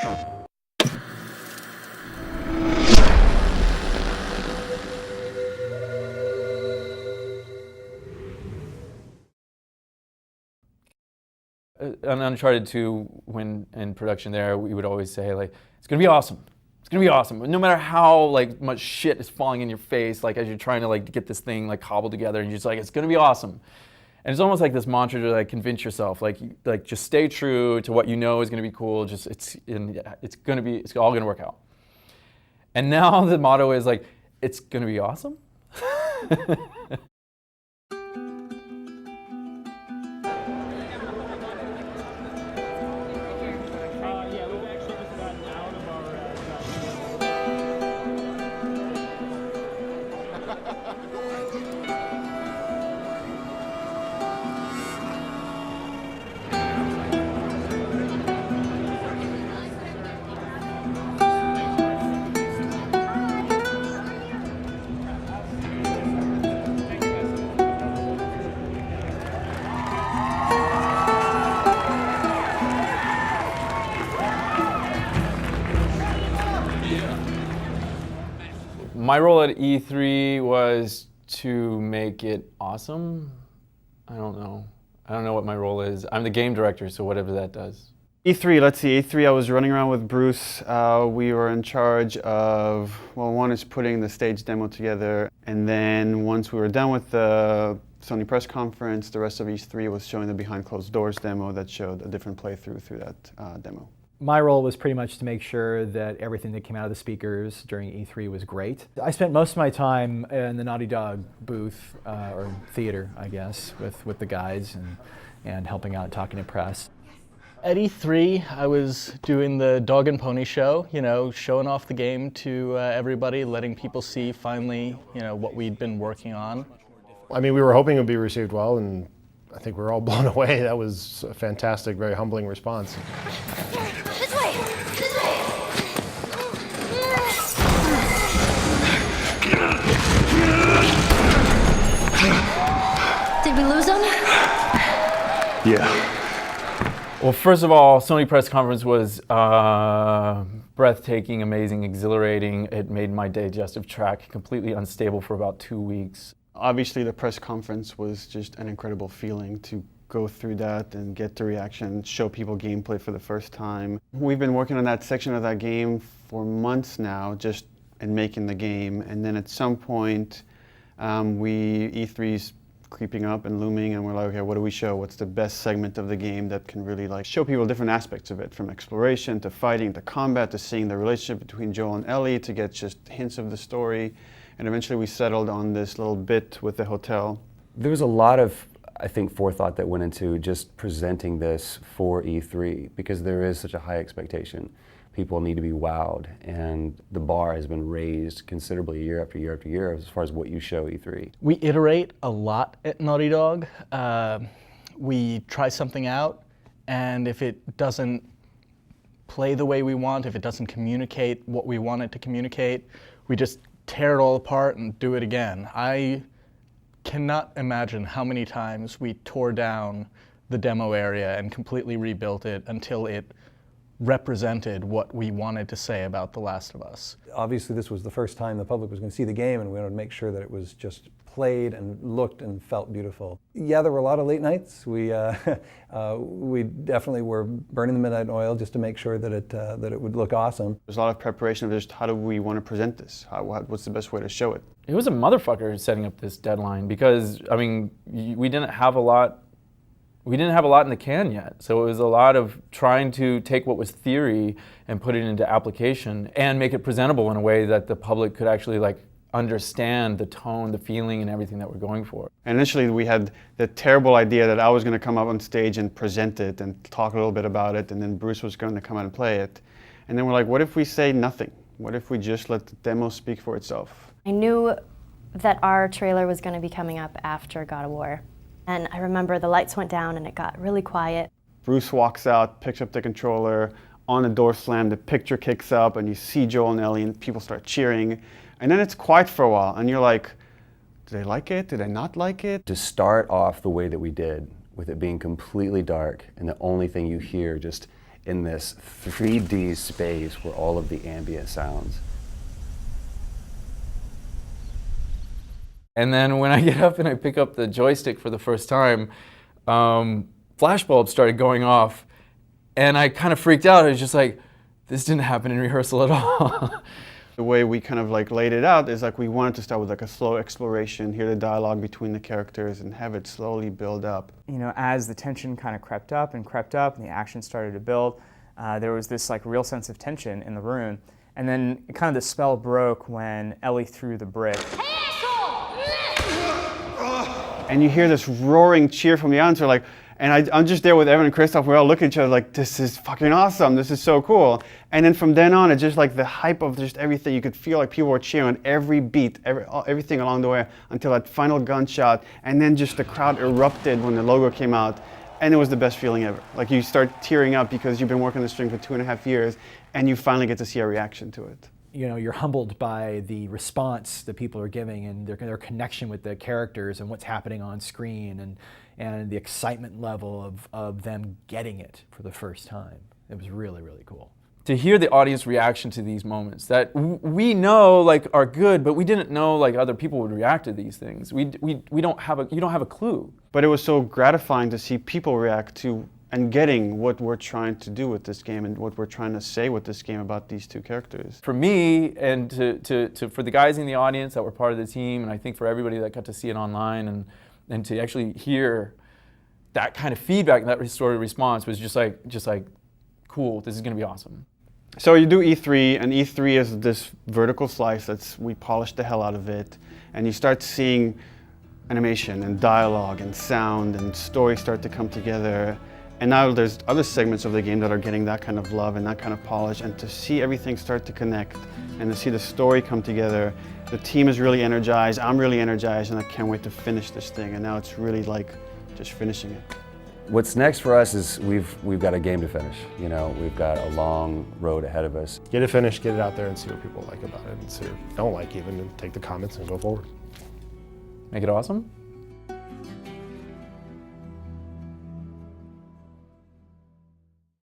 On Uncharted 2, when in production there, we would always say, like, it's gonna be awesome. It's gonna be awesome. No matter how like much shit is falling in your face, like as you're trying to like get this thing like cobbled together, and you're just like, it's gonna be awesome. And it's almost like this mantra to like convince yourself, like just stay true to what you know is gonna be cool. Just it's all gonna work out. And now the motto is like, it's gonna be awesome. My role at E3 was to make it awesome. I don't know what my role is. I'm the game director, so whatever that does. E3, let's see, E3 I was running around with Bruce. We were in charge of, well, one is putting the stage demo together, and then once we were done with the Sony press conference, the rest of E3 was showing the behind closed doors demo that showed a different playthrough through that demo. My role was pretty much to make sure that everything that came out of the speakers during E3 was great. I spent most of my time in the Naughty Dog booth, or theater, I guess, with the guys and helping out, talking to press. At E3, I was doing the dog and pony show, you know, showing off the game to everybody, letting people see finally, you know, what we'd been working on. I mean, we were hoping it would be received well, and I think we were all blown away. That was a fantastic, very humbling response. This way! This way! Did we lose them? Yeah. Well, first of all, Sony press conference was breathtaking, amazing, exhilarating. It made my digestive tract completely unstable for about 2 weeks. Obviously the press conference was just an incredible feeling to go through that and get the reaction, show people gameplay for the first time. We've been working on that section of that game for months now, just in making the game, and then at some point E3's creeping up and looming, and we're like, okay, what do we show? What's the best segment of the game that can really like show people different aspects of it, from exploration to fighting to combat to seeing the relationship between Joel and Ellie, to get just hints of the story. And eventually we settled on this little bit with the hotel. There was a lot of, I think, forethought that went into just presenting this for E3, because there is such a high expectation. People need to be wowed, and the bar has been raised considerably year after year after year as far as what you show E3. We iterate a lot at Naughty Dog. We try something out, and if it doesn't play the way we want, if it doesn't communicate what we want it to communicate, we just tear it all apart and do it again. I cannot imagine how many times we tore down the demo area and completely rebuilt it until it represented what we wanted to say about The Last of Us. Obviously this was the first time the public was going to see the game, and we wanted to make sure that it was just played and looked and felt beautiful. Yeah, there were a lot of late nights. We definitely were burning the midnight oil just to make sure that it would look awesome. There's a lot of preparation of just how do we want to present this? What's the best way to show it? It was a motherfucker setting up this deadline, because I mean, we didn't have a lot in the can yet. So it was a lot of trying to take what was theory and put it into application and make it presentable in a way that the public could actually like understand the tone, the feeling, and everything that we're going for. And initially we had the terrible idea that I was going to come up on stage and present it and talk a little bit about it, and then Bruce was going to come out and play it. And then we're like, what if we say nothing? What if we just let the demo speak for itself? I knew that our trailer was going to be coming up after God of War. And I remember the lights went down and it got really quiet. Bruce walks out, picks up the controller, on the door slam, the picture kicks up, and you see Joel and Ellie, and people start cheering. And then it's quiet for a while, and you're like, do they like it? Do they not like it? To start off the way that we did, with it being completely dark, and the only thing you hear just in this 3D space where all of the ambient sounds. And then when I get up and I pick up the joystick for the first time, flashbulbs started going off, and I kind of freaked out. I was just like, this didn't happen in rehearsal at all. The way we kind of like laid it out is like we wanted to start with like a slow exploration, hear the dialogue between the characters, and have it slowly build up. You know, as the tension kind of crept up and the action started to build, there was this like real sense of tension in the room. And then kind of the spell broke when Ellie threw the brick. And you hear this roaring cheer from the audience, like, and I'm just there with Evan and Christoph. We all look at each other like, this is fucking awesome. This is so cool. And then from then on, it's just like the hype of just everything. You could feel like people were cheering on every beat, everything along the way until that final gunshot. And then just the crowd erupted when the logo came out. And it was the best feeling ever. Like you start tearing up because you've been working the string for 2.5 years and you finally get to see a reaction to it. You know, you're humbled by the response that people are giving and their connection with the characters and what's happening on screen and the excitement level of them getting it for the first time. It was really, really cool. To hear the audience reaction to these moments that we know like are good, but we didn't know like other people would react to these things. You don't have a clue. But it was so gratifying to see people react to and getting what we're trying to do with this game and what we're trying to say with this game about these two characters. For me and for the guys in the audience that were part of the team, and I think for everybody that got to see it online and to actually hear that kind of feedback, that restorative response was just like cool, this is gonna be awesome. So you do E3, and E3 is this vertical slice we polished the hell out of it, and you start seeing animation and dialogue and sound and story start to come together. And now there's other segments of the game that are getting that kind of love and that kind of polish, and to see everything start to connect and to see the story come together, the team is really energized, I'm really energized, and I can't wait to finish this thing. And now it's really like just finishing it. What's next for us is we've got a game to finish. You know, we've got a long road ahead of us. Get it finished, get it out there, and see what people like about it, and see what don't like even, and take the comments and go forward. Make it awesome?